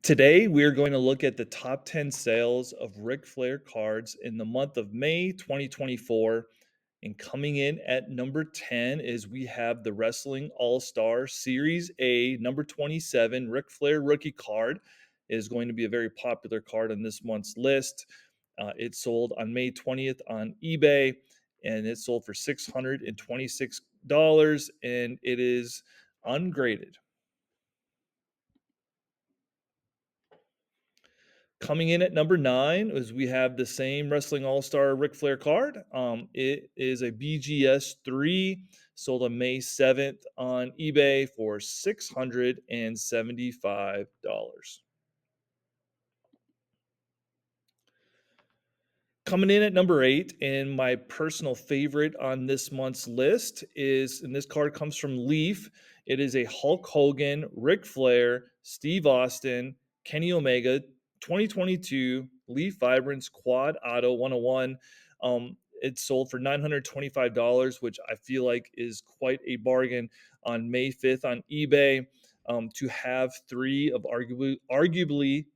Today, we are going to look at the top 10 sales of Ric Flair cards in the month of May 2024. And coming in at number 10 is we have the Wrestling All Star Series A, number 27, Ric Flair rookie card. It is going to be a very popular card on this month's list. It sold on May 20th on eBay, and it sold for $626, and it is ungraded. Coming in at number 9 is we have the same Wrestling All-Star Ric Flair card. It is a BGS 3, sold on May 7th on eBay for $675. Coming in at number 8, and my personal favorite on this month's list is, and this card comes from Leaf. It is a Hulk Hogan, Ric Flair, Steve Austin, Kenny Omega 2022 Leaf Vibrance Quad Auto 101. It sold for $925, which I feel like is quite a bargain on May 5th on eBay. To have three of arguably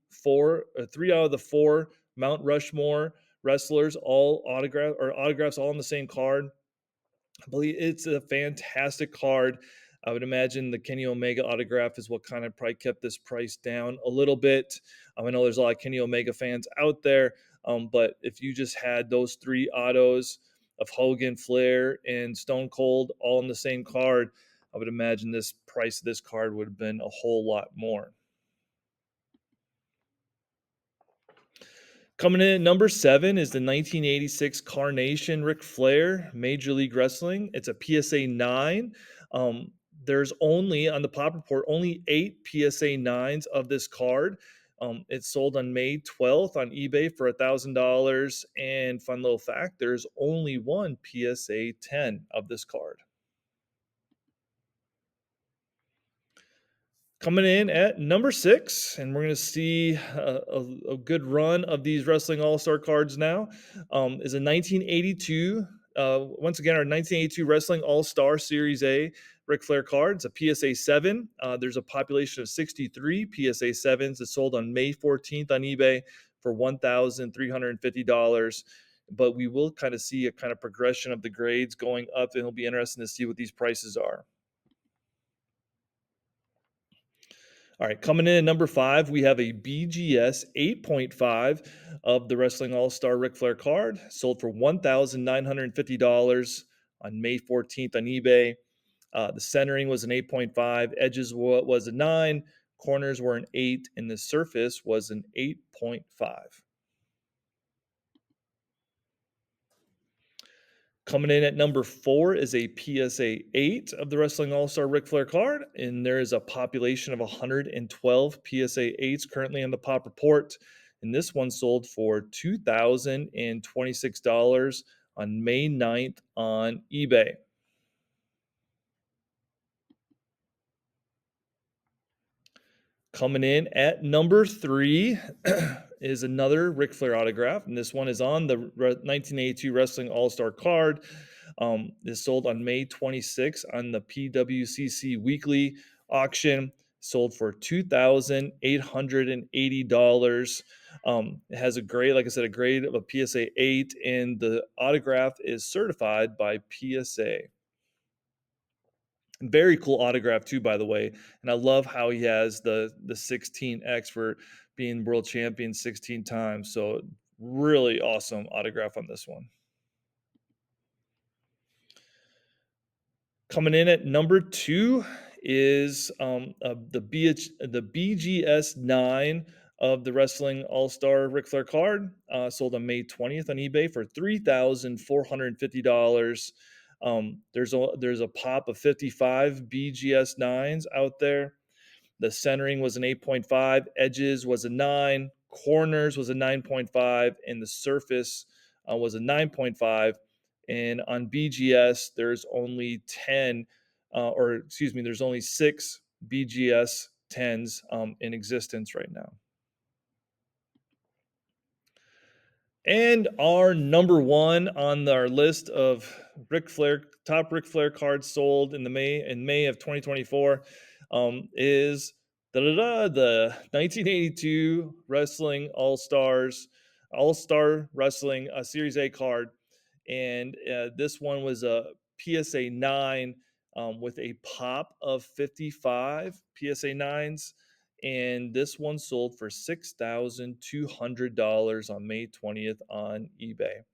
three out of the four Mount Rushmore wrestlers all autographs all on the same card. I believe it's a fantastic card. I would imagine the Kenny Omega autograph is what kind of probably kept this price down a little bit. I know there's a lot of Kenny Omega fans out there, but if you just had those three autos of Hogan, Flair, and Stone Cold all in the same card, I would imagine this price of this card would have been a whole lot more. Coming in at number 7 is the 1986 Carnation Ric Flair Major League Wrestling. It's a PSA 9. There's only, on the pop report, only 8 PSA 9s of this card. It sold on May 12th on eBay for $1,000. And fun little fact, there's only one PSA 10 of this card. Coming in at number 6, and we're going to see a good run of these Wrestling All-Star cards now, is a 1982, once again, our 1982 Wrestling All-Star Series A Ric Flair card. It's a PSA 7. There's a population of 63 PSA 7s that sold on May 14th on eBay for $1,350. But we will kind of see a kind of progression of the grades going up, and it'll be interesting to see what these prices are. All right, coming in at number 5, we have a BGS 8.5 of the Wrestling All-Star Ric Flair card, sold for $1,950 on May 14th on eBay. The centering was an 8.5, edges was a 9, corners were an 8, and the surface was an 8.5. Coming in at number 4 is a PSA 8 of the Wrestling All-Star Ric Flair card, and there is a population of 112 PSA 8s currently on the pop report, and this one sold for $2,026 on May 9th on eBay. Coming in at number 3 is another Ric Flair autograph, and this one is on the 1982 Wrestling All-Star card. Is sold on May 26th on the PWCC weekly auction. Sold for $2,880. It has a grade, like I said, a grade of a PSA 8, and the autograph is certified by PSA. Very cool autograph too, by the way. And I love how he has the 16X for being world champion 16 times. So really awesome autograph on this one. Coming in at number 2 is the BGS 9 of the Wrestling All-Star Ric Flair card, sold on May 20th on eBay for $3,450. There's a pop of 55 BGS 9s out there. The centering was an 8.5, edges was a 9, corners was a 9.5, and the surface was a 9.5. And on BGS, there's only 10, there's only 6 BGS 10s in existence right now. And our number 1 on our list of top Ric Flair cards sold in May of 2024 is Da-da-da, the 1982 Wrestling All-Star Wrestling Series A card. And this one was a PSA 9 with a pop of 55 PSA 9s. And this one sold for $6,200 on May 20th on eBay.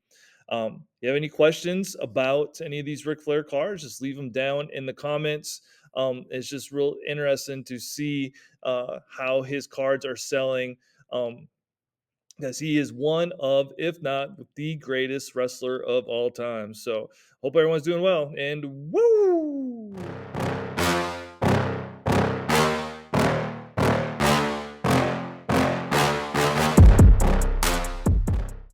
You have any questions about any of these Ric Flair cards, just leave them down in the comments. It's just real interesting to see how his cards are selling, because he is one of, if not the greatest wrestler of all time. So, hope everyone's doing well, and woo!